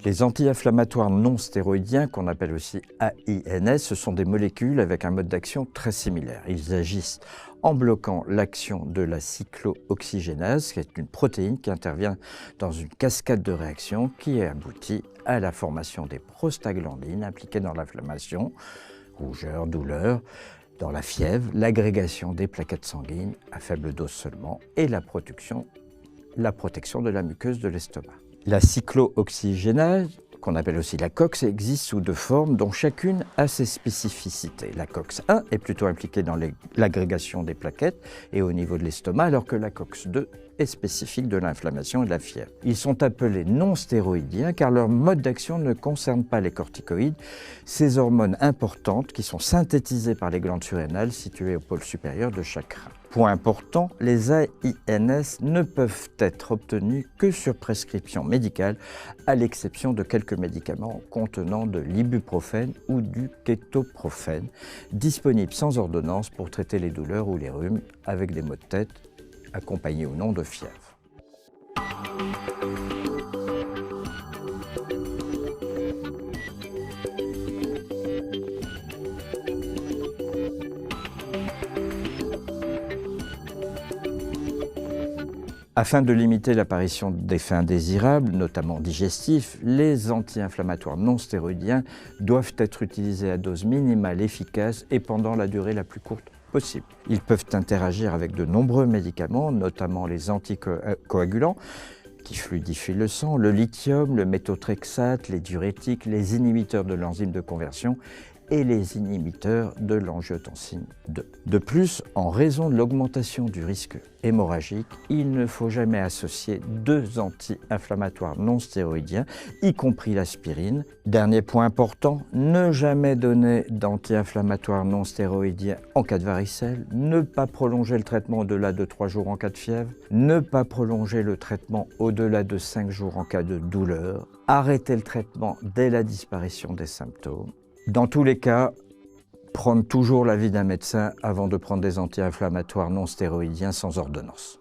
Les anti-inflammatoires non stéroïdiens, qu'on appelle aussi AINS, ce sont des molécules avec un mode d'action très similaire. Ils agissent en bloquant l'action de la cyclooxygénase, qui est une protéine qui intervient dans une cascade de réactions qui aboutit à la formation des prostaglandines impliquées dans l'inflammation, rougeur, douleur, dans la fièvre, l'agrégation des plaquettes sanguines à faible dose seulement et la protection de la muqueuse de l'estomac. La cyclooxygénase, qu'on appelle aussi la COX, existe sous deux formes dont chacune a ses spécificités. La COX-1 est plutôt impliquée dans l'agrégation des plaquettes et au niveau de l'estomac, alors que la COX-2 est spécifique de l'inflammation et de la fièvre. Ils sont appelés non stéroïdiens car leur mode d'action ne concerne pas les corticoïdes, ces hormones importantes qui sont synthétisées par les glandes surrénales situées au pôle supérieur de chaque rein. Point important, les AINS ne peuvent être obtenus que sur prescription médicale, à l'exception de quelques médicaments contenant de l'ibuprofène ou du kétoprofène, disponibles sans ordonnance pour traiter les douleurs ou les rhumes avec des maux de tête, accompagnés ou non de fièvre. Afin de limiter l'apparition d'effets indésirables, notamment digestifs, les anti-inflammatoires non stéroïdiens doivent être utilisés à dose minimale efficace et pendant la durée la plus courte possible. Ils peuvent interagir avec de nombreux médicaments, notamment les anticoagulants, qui fluidifient le sang, le lithium, le méthotrexate, les diurétiques, les inhibiteurs de l'enzyme de conversion et les inhibiteurs de l'angiotensine 2. De plus, en raison de l'augmentation du risque hémorragique, il ne faut jamais associer deux anti-inflammatoires non stéroïdiens, y compris l'aspirine. Dernier point important, ne jamais donner d'anti-inflammatoires non stéroïdiens en cas de varicelle, ne pas prolonger le traitement au-delà de 3 jours en cas de fièvre, ne pas prolonger le traitement au-delà de 5 jours en cas de douleur, arrêter le traitement dès la disparition des symptômes. Dans tous les cas, prendre toujours l'avis d'un médecin avant de prendre des anti-inflammatoires non stéroïdiens sans ordonnance.